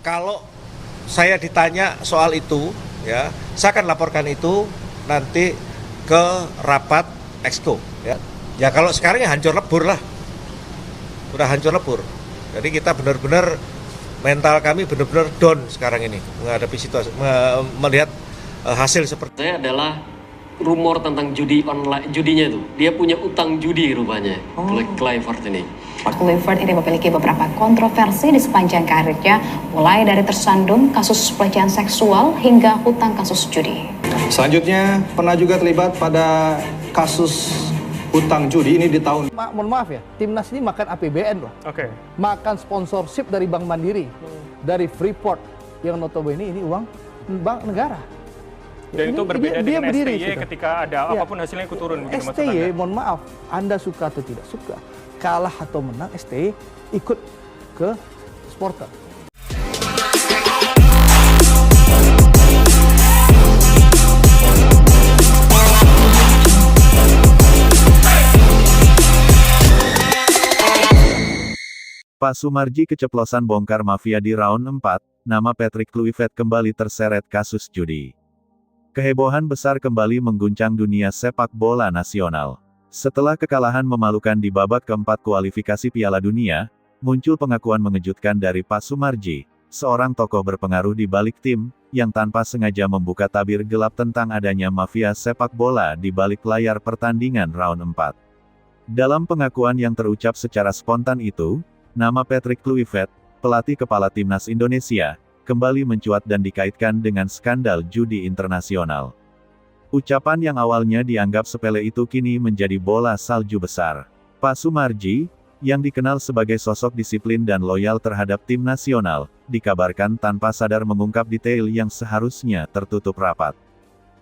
Kalau saya ditanya soal itu, ya, saya akan laporkan itu nanti ke rapat Exco. Ya kalau sekarang ya hancur lebur lah, udah hancur lebur. Jadi kita benar-benar mental kami benar-benar down sekarang ini menghadapi situasi, melihat hasil seperti. Saya adalah rumor tentang judi online, judinya itu. Dia punya utang judi rupanya, Kluivert ini. Kluivert ini memiliki beberapa kontroversi di sepanjang karirnya, mulai dari tersandung kasus pelecehan seksual hingga hutang kasus judi. Selanjutnya pernah juga terlibat pada kasus hutang judi ini di tahun. Mohon maaf ya, timnas ini makan APBN loh. Oke. Makan sponsorship dari Bank Mandiri, dari Freeport, yang notabene ini uang bank negara. Dan itu berbeda dia dengan berdiri STY ketika ada apapun hasilnya ikut turun. STY, mohon maaf, Anda suka atau tidak suka, kalah atau menang, STY ikut ke supporter. Pak Sumarji keceplosan bongkar mafia di round 4, nama Patrick Kluivert kembali terseret kasus judi. Kehebohan besar kembali mengguncang dunia sepak bola nasional. Setelah kekalahan memalukan di babak keempat kualifikasi Piala Dunia, muncul pengakuan mengejutkan dari Pak Sumarji, seorang tokoh berpengaruh di balik tim, yang tanpa sengaja membuka tabir gelap tentang adanya mafia sepak bola di balik layar pertandingan round 4. Dalam pengakuan yang terucap secara spontan itu, nama Patrick Kluivert, pelatih kepala timnas Indonesia, kembali mencuat dan dikaitkan dengan skandal judi internasional. Ucapan yang awalnya dianggap sepele itu kini menjadi bola salju besar. Pak Sumarji, yang dikenal sebagai sosok disiplin dan loyal terhadap tim nasional, dikabarkan tanpa sadar mengungkap detail yang seharusnya tertutup rapat.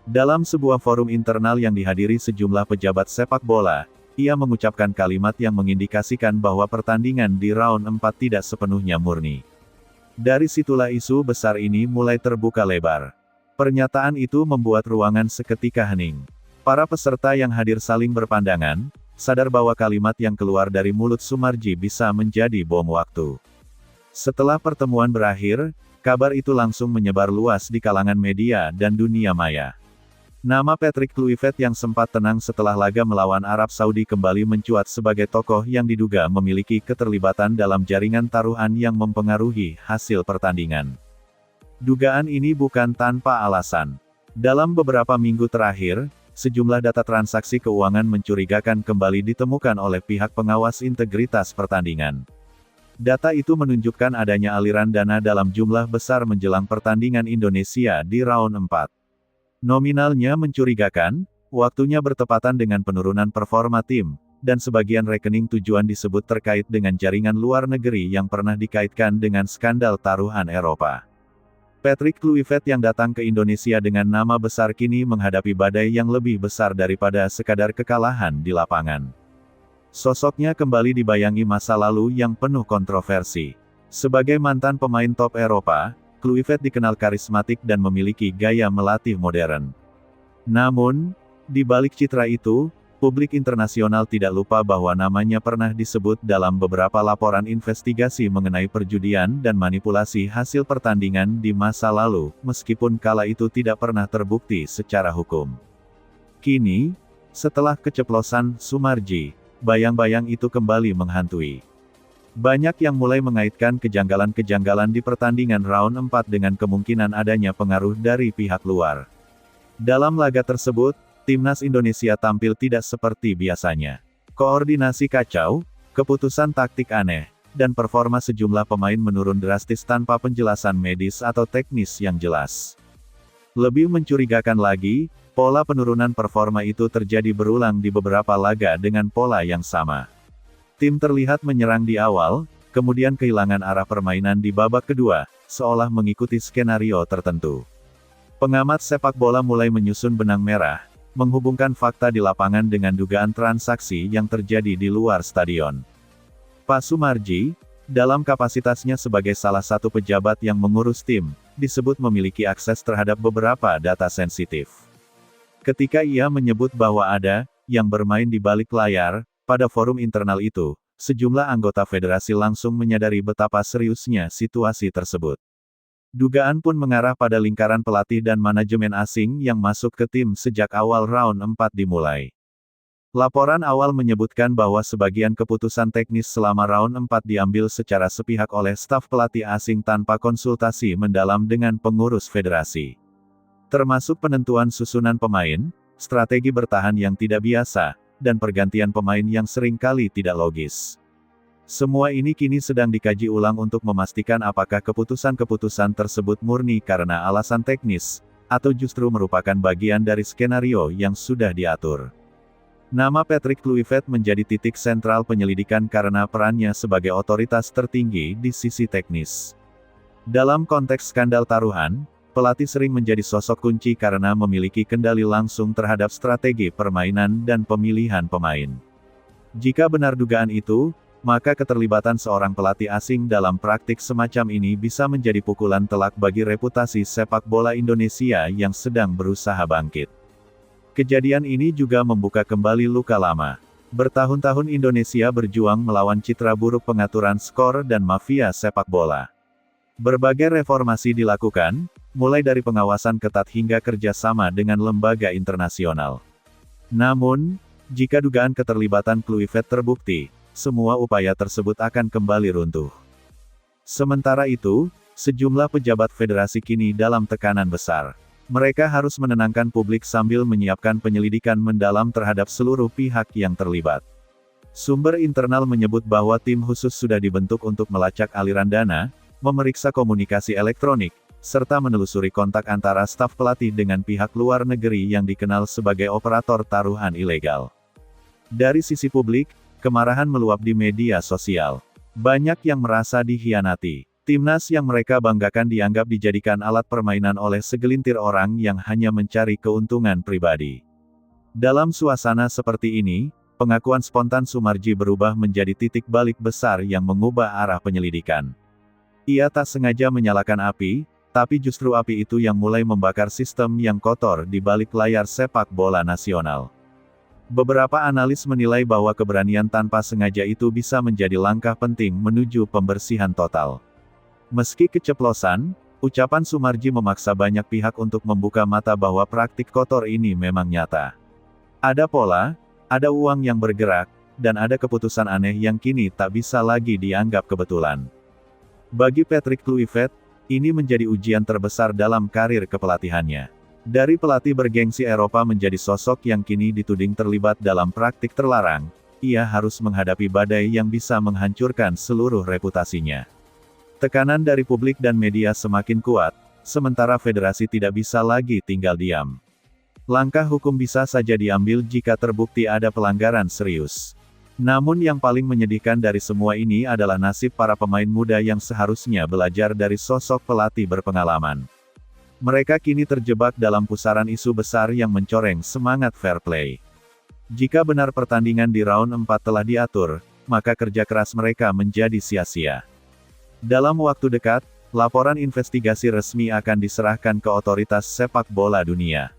Dalam sebuah forum internal yang dihadiri sejumlah pejabat sepak bola, ia mengucapkan kalimat yang mengindikasikan bahwa pertandingan di round 4 tidak sepenuhnya murni. Dari situlah isu besar ini mulai terbuka lebar. Pernyataan itu membuat ruangan seketika hening. Para peserta yang hadir saling berpandangan, sadar bahwa kalimat yang keluar dari mulut Sumarji bisa menjadi bom waktu. Setelah pertemuan berakhir, kabar itu langsung menyebar luas di kalangan media dan dunia maya. Nama Patrick Kluivert yang sempat tenang setelah laga melawan Arab Saudi kembali mencuat sebagai tokoh yang diduga memiliki keterlibatan dalam jaringan taruhan yang mempengaruhi hasil pertandingan. Dugaan ini bukan tanpa alasan. Dalam beberapa minggu terakhir, sejumlah data transaksi keuangan mencurigakan kembali ditemukan oleh pihak pengawas integritas pertandingan. Data itu menunjukkan adanya aliran dana dalam jumlah besar menjelang pertandingan Indonesia di round 4. Nominalnya mencurigakan, waktunya bertepatan dengan penurunan performa tim, dan sebagian rekening tujuan disebut terkait dengan jaringan luar negeri yang pernah dikaitkan dengan skandal taruhan Eropa. Patrick Kluivert yang datang ke Indonesia dengan nama besar kini menghadapi badai yang lebih besar daripada sekadar kekalahan di lapangan. Sosoknya kembali dibayangi masa lalu yang penuh kontroversi. Sebagai mantan pemain top Eropa, Kluivert dikenal karismatik dan memiliki gaya melatih modern. Namun, di balik citra itu, publik internasional tidak lupa bahwa namanya pernah disebut dalam beberapa laporan investigasi mengenai perjudian dan manipulasi hasil pertandingan di masa lalu, meskipun kala itu tidak pernah terbukti secara hukum. Kini, setelah keceplosan Sumarji, bayang-bayang itu kembali menghantui. Banyak yang mulai mengaitkan kejanggalan-kejanggalan di pertandingan round 4 dengan kemungkinan adanya pengaruh dari pihak luar. Dalam laga tersebut, timnas Indonesia tampil tidak seperti biasanya. Koordinasi kacau, keputusan taktik aneh, dan performa sejumlah pemain menurun drastis tanpa penjelasan medis atau teknis yang jelas. Lebih mencurigakan lagi, pola penurunan performa itu terjadi berulang di beberapa laga dengan pola yang sama. Tim terlihat menyerang di awal, kemudian kehilangan arah permainan di babak kedua, seolah mengikuti skenario tertentu. Pengamat sepak bola mulai menyusun benang merah, menghubungkan fakta di lapangan dengan dugaan transaksi yang terjadi di luar stadion. Pak Sumarji, dalam kapasitasnya sebagai salah satu pejabat yang mengurus tim, disebut memiliki akses terhadap beberapa data sensitif. Ketika ia menyebut bahwa ada yang bermain di balik layar, pada forum internal itu, sejumlah anggota federasi langsung menyadari betapa seriusnya situasi tersebut. Dugaan pun mengarah pada lingkaran pelatih dan manajemen asing yang masuk ke tim sejak awal round 4 dimulai. Laporan awal menyebutkan bahwa sebagian keputusan teknis selama round 4 diambil secara sepihak oleh staf pelatih asing tanpa konsultasi mendalam dengan pengurus federasi. Termasuk penentuan susunan pemain, strategi bertahan yang tidak biasa, dan pergantian pemain yang seringkali tidak logis. Semua ini kini sedang dikaji ulang untuk memastikan apakah keputusan-keputusan tersebut murni karena alasan teknis, atau justru merupakan bagian dari skenario yang sudah diatur. Nama Patrick Kluivert menjadi titik sentral penyelidikan karena perannya sebagai otoritas tertinggi di sisi teknis. Dalam konteks skandal taruhan, pelatih sering menjadi sosok kunci karena memiliki kendali langsung terhadap strategi permainan dan pemilihan pemain. Jika benar dugaan itu, maka keterlibatan seorang pelatih asing dalam praktik semacam ini bisa menjadi pukulan telak bagi reputasi sepak bola Indonesia yang sedang berusaha bangkit. Kejadian ini juga membuka kembali luka lama. Bertahun-tahun Indonesia berjuang melawan citra buruk pengaturan skor dan mafia sepak bola. Berbagai reformasi dilakukan, mulai dari pengawasan ketat hingga kerjasama dengan lembaga internasional. Namun, jika dugaan keterlibatan Kluivert terbukti, semua upaya tersebut akan kembali runtuh. Sementara itu, sejumlah pejabat federasi kini dalam tekanan besar. Mereka harus menenangkan publik sambil menyiapkan penyelidikan mendalam terhadap seluruh pihak yang terlibat. Sumber internal menyebut bahwa tim khusus sudah dibentuk untuk melacak aliran dana, memeriksa komunikasi elektronik, serta menelusuri kontak antara staf pelatih dengan pihak luar negeri yang dikenal sebagai operator taruhan ilegal. Dari sisi publik, kemarahan meluap di media sosial. Banyak yang merasa dikhianati. Timnas yang mereka banggakan dianggap dijadikan alat permainan oleh segelintir orang yang hanya mencari keuntungan pribadi. Dalam suasana seperti ini, pengakuan spontan Soemarji berubah menjadi titik balik besar yang mengubah arah penyelidikan. Ia tak sengaja menyalakan api, tapi justru api itu yang mulai membakar sistem yang kotor di balik layar sepak bola nasional. Beberapa analis menilai bahwa keberanian tanpa sengaja itu bisa menjadi langkah penting menuju pembersihan total. Meski keceplosan, ucapan Soemarji memaksa banyak pihak untuk membuka mata bahwa praktik kotor ini memang nyata. Ada pola, ada uang yang bergerak, dan ada keputusan aneh yang kini tak bisa lagi dianggap kebetulan. Bagi Patrick Kluivert, ini menjadi ujian terbesar dalam karir kepelatihannya. Dari pelatih bergengsi Eropa menjadi sosok yang kini dituding terlibat dalam praktik terlarang, ia harus menghadapi badai yang bisa menghancurkan seluruh reputasinya. Tekanan dari publik dan media semakin kuat, sementara federasi tidak bisa lagi tinggal diam. Langkah hukum bisa saja diambil jika terbukti ada pelanggaran serius. Namun yang paling menyedihkan dari semua ini adalah nasib para pemain muda yang seharusnya belajar dari sosok pelatih berpengalaman. Mereka kini terjebak dalam pusaran isu besar yang mencoreng semangat fair play. Jika benar pertandingan di round 4 telah diatur, maka kerja keras mereka menjadi sia-sia. Dalam waktu dekat, laporan investigasi resmi akan diserahkan ke otoritas sepak bola dunia.